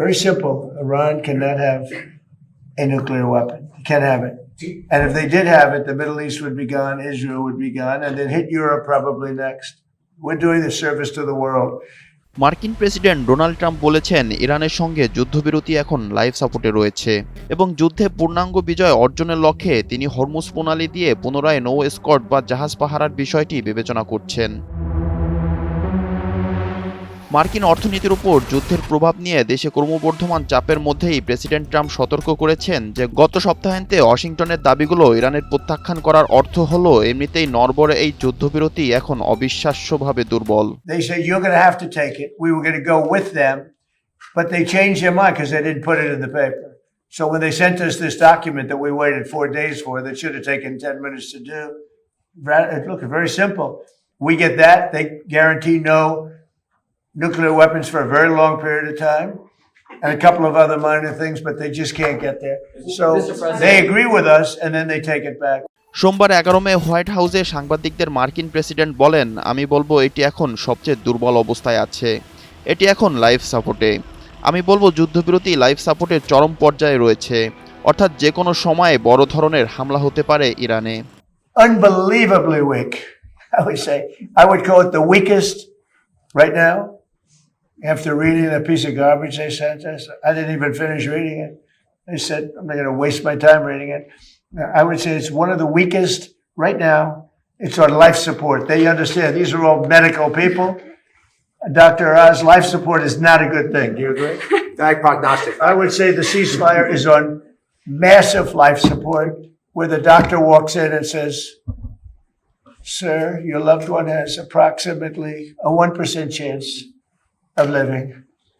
Very simple. Iran cannot have a nuclear weapon. You can't have it. And if they did have it, the Middle East would be gone, Israel would be gone, and then hit Europe probably next. We're doing the service to the world. মার্কিন president Donald Trump বলেছেন ইরানের সঙ্গে যুদ্ধবিরতি এখন life সাপোর্টে রয়েছে এবং যুদ্ধে পূর্ণাঙ্গ বিজয় অর্জনের লক্ষ্যে তিনি হরমুজ প্রণালী দিয়ে পুনরায় নৌ এসকর্ট বা জাহাজ পাহারার বিষয়টি বিবেচনা করছেন। মার্কিন অর্থনীতির উপর যুদ্ধের প্রভাব নিয়ে দেশে ক্রমবর্ধমান চাপের মধ্যেই প্রেসিডেন্ট ট্রাম্প সতর্ক করেছেন যে গত সপ্তাহান্তে ওয়াশিংটনের দাবিগুলো ইরানের প্রত্যাখ্যান করার অর্থ হলো এমনিতেই নড়বড়ে এই যুদ্ধবিরতি এখন অবিশ্বাস্যভাবে দুর্বল। They said you're going to have to take it. We were going to go with them, but they changed their mind because they didn't put it in the paper. So when they sent us this document that we waited 4 days for, that should have taken 10 minutes to do, look, very simple. We get that. They guarantee no nuclear weapons for a very long period of time and a couple of other minor things, but they just can't get there. So they agree with us and then they take it back. সোমবার 11 মে white হাউসে সাংবাদিকদের মার্কিন president বলেন, আমি বলবো এটি এখন সবচেয়ে দুর্বল অবস্থায় আছে, এটি এখন লাইফ সাপোর্টে। আমি বলবো যুদ্ধবিরতি লাইফ সাপোর্টের চরম পর্যায়ে রয়েছে, অর্থাৎ যে কোনো সময়ে বড় ধরনের হামলা হতে পারে ইরানে। Unbelievably weak, I would say. I would call it the weakest right now. After reading that piece of garbage they sent us, I didn't even finish reading it. They said, I'm not going to waste my time reading it. I would say it's one of the weakest right now. It's on life support. They understand these are all medical people. Dr. Oz, life support is not a good thing. Do you agree? Bad prognostic. I would say the ceasefire is on massive life support, where the doctor walks in and says, sir, your loved one has approximately a 1% chance of living.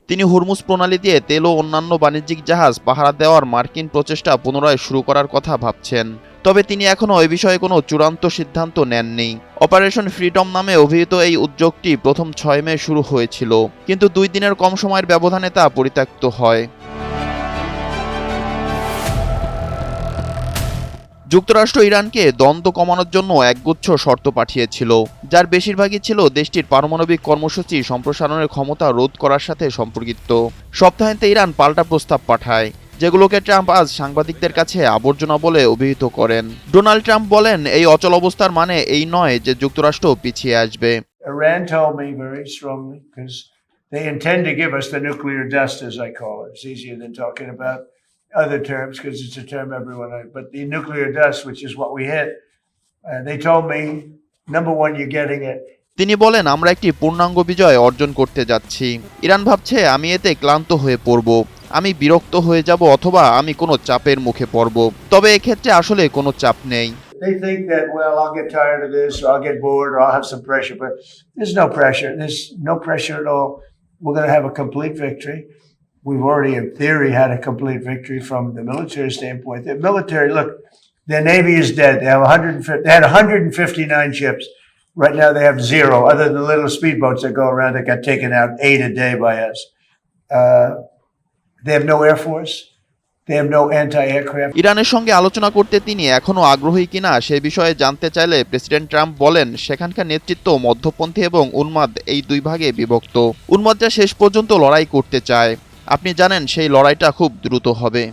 তিনি Hormuz প্রণালী দিয়ে তেল ও অন্যান্য বাণিজ্যিক জাহাজ পাহারা দেওয়ার মার্কিন প্রচেষ্টা পুনরায় শুরু করার কথা ভাবছেন, তবে তিনি এখনও এ বিষয়ে কোনো চূড়ান্ত সিদ্ধান্ত নেননি। অপারেশন ফ্রিডম নামে অভিহিত এই উদ্যোগটি প্রথম 6 মে শুরু হয়েছিল, কিন্তু 2 দিনের কম সময়ের ব্যবধানে তা পরিত্যক্ত হয়। যুক্তরাষ্ট্র ইরানকে দ্বন্দ্ব কমানোর জন্য একগুচ্ছ শর্ত পাঠিয়েছিল, যার বেশিরভাগই ছিল দেশটির পারমাণবিক কর্মসূচি সম্প্রসারণের ক্ষমতা রোধ করার সাথে সম্পর্কিত। সপ্তাহান্তে ইরান পাল্টা প্রস্তাব পাঠায়, যেগুলোকে ট্রাম্প আজ সাংবাদিকদের কাছে আবর্জনা বলে অভিহিত করেন। ডোনাল্ড ট্রাম্প বলেন, এই অচল অবস্থার মানে এই নয় যে যুক্তরাষ্ট্র পিছিয়ে আসবে। Iran told me very strongly, because they intend to give us the nuclear dust, as I call it. It's easier than talking about other terms because it's a term everyone knows. But the nuclear dust, which is what we hit, they told me, number one, you're getting it. তিনি বলেন, আমরা একটি পূর্ণাঙ্গ বিজয় অর্জন করতে যাচ্ছি। Iran ভাবছে আমি এতে ক্লান্ত হয়ে পড়ব, আমি বিরক্ত হয়ে যাব, অথবা আমি কোনো চাপের মুখে পড়ব। তবে এক্ষেত্রে আসলে কোনো চাপ নেই। They think that, well, I'll get tired of this, or I'll get bored, or I'll have some pressure. But there's no pressure. There's no pressure at all. We're going to have a complete victory. We've already, in theory, had a complete victory from the military standpoint. The military, look, their Navy is dead. They have 150. They had 159 ships. Right now they have 0, other than the little speedboats that go around that got taken out 8 a day by us. They have no air force. They have no anti-aircraft. ইরানের সঙ্গে আলোচনা করতে তিনি এখনও আগ্রহী কিনা সে বিষয়ে জানতে চাইলে প্রেসিডেন্ট ট্রাম্প বলেন, সেখানকার নেতৃত্ব মধ্যপন্থী এবং উন্মাদ এই 2 ভাগে বিভক্ত। উন্মাদরা শেষ পর্যন্ত লড়াই করতে চায়। আপনি জানেন সেই লড়াইটা খুব দ্রুত হবে।